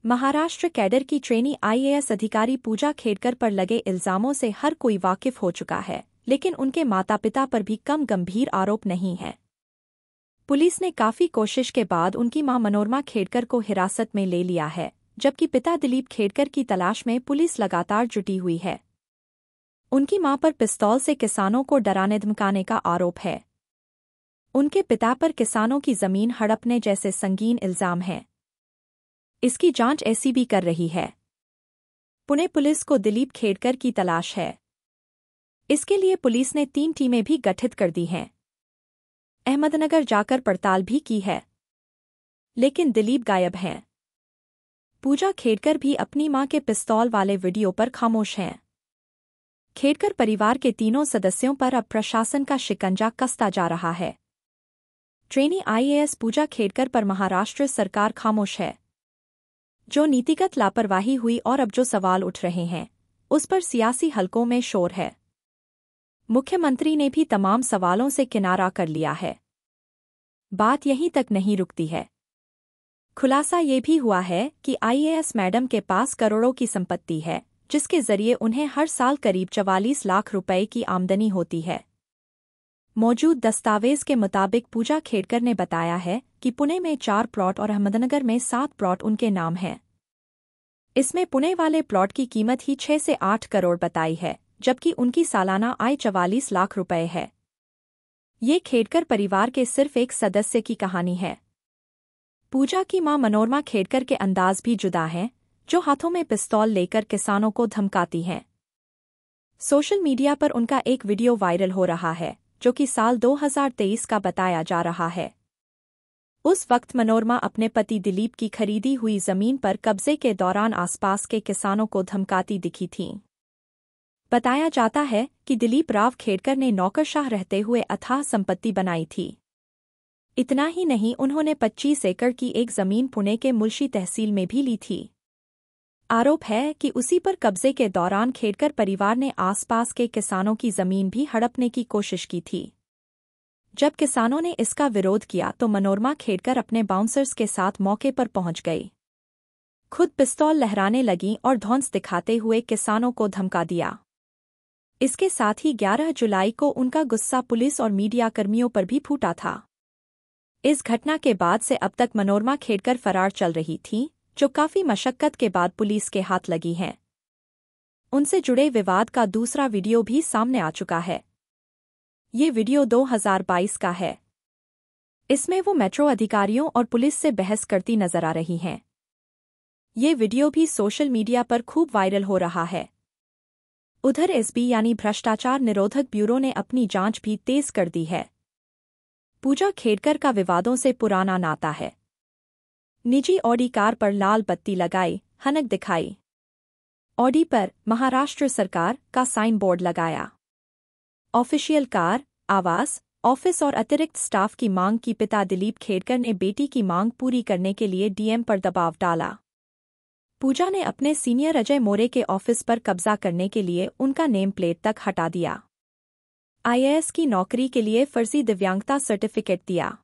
Maharashtra cadre की trainee IAS अधिकारी पूजा खेड़कर पर लगे इल्जामों से हर कोई वाकिफ हो चुका है, लेकिन उनके माता पिता पर भी कम गंभीर आरोप नहीं है। पुलिस ने काफी कोशिश के बाद उनकी मां मनोरमा खेड़कर को हिरासत में ले लिया है, जबकि पिता दिलीप खेड़कर की तलाश में पुलिस लगातार जुटी हुई है। उनकी मां पर पिस्तौल से किसानों को डराने धमकाने का आरोप है। उनके पिता पर किसानों की जमीन हड़पने जैसे संगीन इल्जाम हैं। इसकी जांच एसीबी कर रही है। पुणे पुलिस को दिलीप खेड़कर की तलाश है। इसके लिए पुलिस ने 3 टीमें भी गठित कर दी हैं। अहमदनगर जाकर पड़ताल भी की है, लेकिन दिलीप गायब हैं। पूजा खेड़कर भी अपनी मां के पिस्तौल वाले वीडियो पर खामोश हैं। खेड़कर परिवार के तीनों सदस्यों पर अब प्रशासन का शिकंजा कसता जा रहा है। ट्रेनी आईएएस पूजा खेड़कर पर महाराष्ट्र सरकार खामोश है। जो नीतिगत लापरवाही हुई और अब जो सवाल उठ रहे हैं, उस पर सियासी हलकों में शोर है। मुख्यमंत्री ने भी तमाम सवालों से किनारा कर लिया है। बात यहीं तक नहीं रुकती है। खुलासा ये भी हुआ है कि आईएएस मैडम के पास करोड़ों की संपत्ति है, जिसके जरिए उन्हें हर साल करीब 44 लाख रुपए की आमदनी होती है। मौजूद दस्तावेज के मुताबिक पूजा खेड़कर ने बताया है कि पुणे में 4 प्लॉट और अहमदनगर में 7 प्लॉट उनके नाम हैं। इसमें पुणे वाले प्लॉट की कीमत ही 6 से 8 करोड़ बताई है, जबकि उनकी सालाना आय 44 लाख रुपए है। ये खेड़कर परिवार के सिर्फ एक सदस्य की कहानी है। पूजा की मां मनोरमा खेड़कर के अंदाज भी जुदा हैं, जो हाथों में पिस्तौल लेकर किसानों को धमकाती हैं। सोशल मीडिया पर उनका एक वीडियो वायरल हो रहा है, जो कि साल 2023 का बताया जा रहा है। उस वक्त मनोरमा अपने पति दिलीप की खरीदी हुई जमीन पर कब्जे के दौरान आसपास के किसानों को धमकाती दिखी थीं। बताया जाता है कि दिलीप राव खेड़कर ने नौकरशाह रहते हुए अथाह संपत्ति बनाई थी। इतना ही नहीं, उन्होंने 25 एकड़ की एक जमीन पुणे के मुल्शी तहसील में भी ली थी। आरोप है कि उसी पर कब्जे के दौरान खेड़कर परिवार ने आसपास के किसानों की जमीन भी हड़पने की कोशिश की थी। जब किसानों ने इसका विरोध किया तो मनोरमा खेड़कर अपने बाउंसर्स के साथ मौके पर पहुंच गई। खुद पिस्तौल लहराने लगी और धौंस दिखाते हुए किसानों को धमका दिया। इसके साथ ही 11 जुलाई को उनका गुस्सा पुलिस और मीडियाकर्मियों पर भी फूटा था। इस घटना के बाद से अब तक मनोरमा खेड़कर फरार चल रही थी, जो काफी मशक्कत के बाद पुलिस के हाथ लगी हैं। उनसे जुड़े विवाद का दूसरा वीडियो भी सामने आ चुका है। ये वीडियो 2022 का है। इसमें वो मेट्रो अधिकारियों और पुलिस से बहस करती नजर आ रही हैं। ये वीडियो भी सोशल मीडिया पर खूब वायरल हो रहा है। उधर एसबी यानी भ्रष्टाचार निरोधक ब्यूरो ने अपनी जांच भी तेज कर दी है। पूजा खेड़कर का विवादों से पुराना नाता है। निजी ऑडी कार पर लाल बत्ती लगाई, हनक दिखाई। ऑडी पर महाराष्ट्र सरकार का साइन बोर्ड लगाया। ऑफिशियल कार, आवास, ऑफिस और अतिरिक्त स्टाफ की मांग की पिता दिलीप खेड़कर ने बेटी की मांग पूरी करने के लिए डीएम पर दबाव डाला। पूजा ने अपने सीनियर अजय मोरे के ऑफिस पर कब्जा करने के लिए उनका नेम प्लेट तक हटा दिया। आईएएस की नौकरी के लिए फर्जी दिव्यांगता सर्टिफिकेट दिया।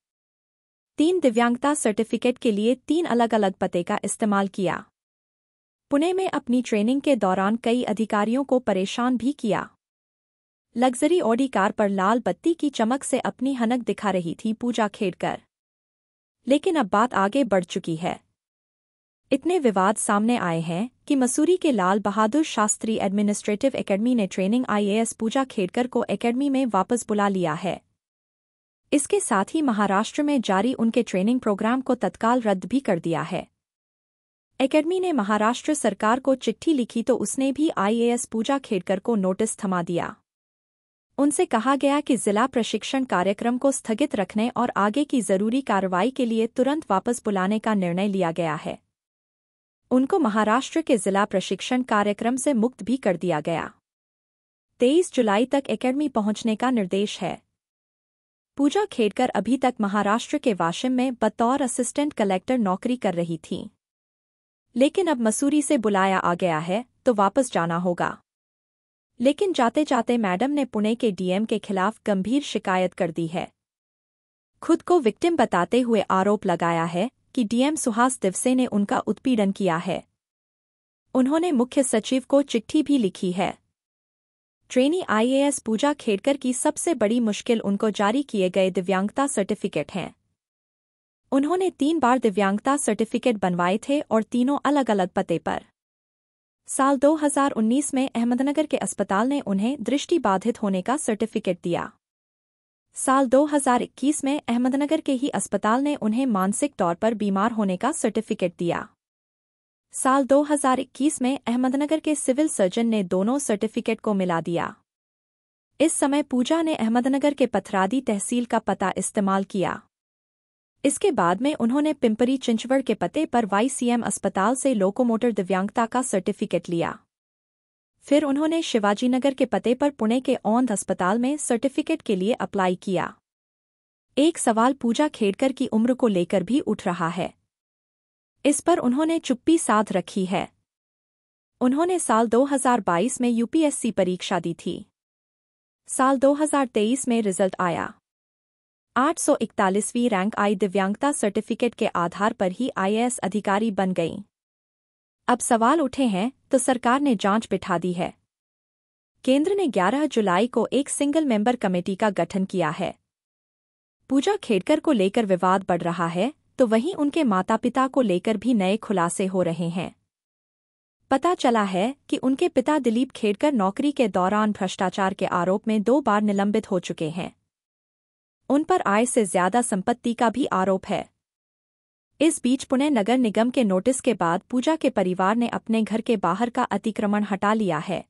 3 दिव्यांगता सर्टिफिकेट के लिए 3 अलग-अलग पते का इस्तेमाल किया। पुणे में अपनी ट्रेनिंग के दौरान कई अधिकारियों को परेशान भी किया। लग्जरी ऑडी कार पर लाल बत्ती की चमक से अपनी हनक दिखा रही थी पूजा खेड़कर। लेकिन अब बात आगे बढ़ चुकी है। इतने विवाद सामने आए हैं कि मसूरी के लाल बहादुर शास्त्री एडमिनिस्ट्रेटिव एकेडमी ने ट्रेनिंग आईएएस पूजा खेड़कर को एकेडमी में वापस बुला लिया है। इसके साथ ही महाराष्ट्र में जारी उनके ट्रेनिंग प्रोग्राम को तत्काल रद्द भी कर दिया है। एकेडमी ने महाराष्ट्र सरकार को चिट्ठी लिखी तो उसने भी आईएएस पूजा खेड़कर को नोटिस थमा दिया। उनसे कहा गया कि जिला प्रशिक्षण कार्यक्रम को स्थगित रखने और आगे की जरूरी कार्रवाई के लिए तुरंत वापस बुलाने का निर्णय लिया गया है। उनको महाराष्ट्र के जिला प्रशिक्षण कार्यक्रम से मुक्त भी कर दिया गया। 23 जुलाई तक एकेडमी पहुंचने का निर्देश है। पूजा खेड़कर अभी तक महाराष्ट्र के वाशिम में बतौर असिस्टेंट कलेक्टर नौकरी कर रही थीं। लेकिन अब मसूरी से बुलाया आ गया है तो वापस जाना होगा। लेकिन जाते जाते मैडम ने पुणे के डीएम के खिलाफ गंभीर शिकायत कर दी है। खुद को विक्टिम बताते हुए आरोप लगाया है कि डीएम सुहास दिवसे ने उनका उत्पीड़न किया है। उन्होंने मुख्य सचिव को चिट्ठी भी लिखी है। ट्रेनी आईएएस पूजा खेड़कर की सबसे बड़ी मुश्किल उनको जारी किए गए दिव्यांगता सर्टिफिकेट हैं। उन्होंने 3 बार दिव्यांगता सर्टिफिकेट बनवाए थे और तीनों अलग अलग पते पर। साल 2019 में अहमदनगर के अस्पताल ने उन्हें दृष्टिबाधित होने का सर्टिफिकेट दिया। साल 2021 में अहमदनगर के ही अस्पताल ने उन्हें मानसिक तौर पर बीमार होने का सर्टिफिकेट दिया। साल 2021 में अहमदनगर के सिविल सर्जन ने दोनों सर्टिफिकेट को मिला दिया। इस समय पूजा ने अहमदनगर के पथरादी तहसील का पता इस्तेमाल किया। इसके बाद में उन्होंने पिंपरी चिंचवड़ के पते पर वाईसीएम अस्पताल से लोकोमोटर दिव्यांगता का सर्टिफिकेट लिया। फिर उन्होंने शिवाजीनगर के पते पर पुणे के औंध अस्पताल में सर्टिफिकेट के लिए अप्लाई किया। एक सवाल पूजा खेड़कर की उम्र को लेकर भी उठ रहा है। इस पर उन्होंने चुप्पी साध रखी है। उन्होंने साल 2022 में यूपीएससी परीक्षा दी थी। साल 2023 में रिजल्ट आया। 841वीं रैंक आई। दिव्यांगता सर्टिफिकेट के आधार पर ही आईएएस अधिकारी बन गईं। अब सवाल उठे हैं तो सरकार ने जांच बिठा दी है। केंद्र ने 11 जुलाई को एक सिंगल मेंबर कमेटी का गठन किया है। पूजा खेड़कर को लेकर विवाद बढ़ रहा है तो वहीं उनके माता पिता को लेकर भी नए खुलासे हो रहे हैं। पता चला है कि उनके पिता दिलीप खेड़कर नौकरी के दौरान भ्रष्टाचार के आरोप में 2 बार निलंबित हो चुके हैं। उन पर आय से ज्यादा संपत्ति का भी आरोप है। इस बीच पुणे नगर निगम के नोटिस के बाद पूजा के परिवार ने अपने घर के बाहर का अतिक्रमण हटा लिया है।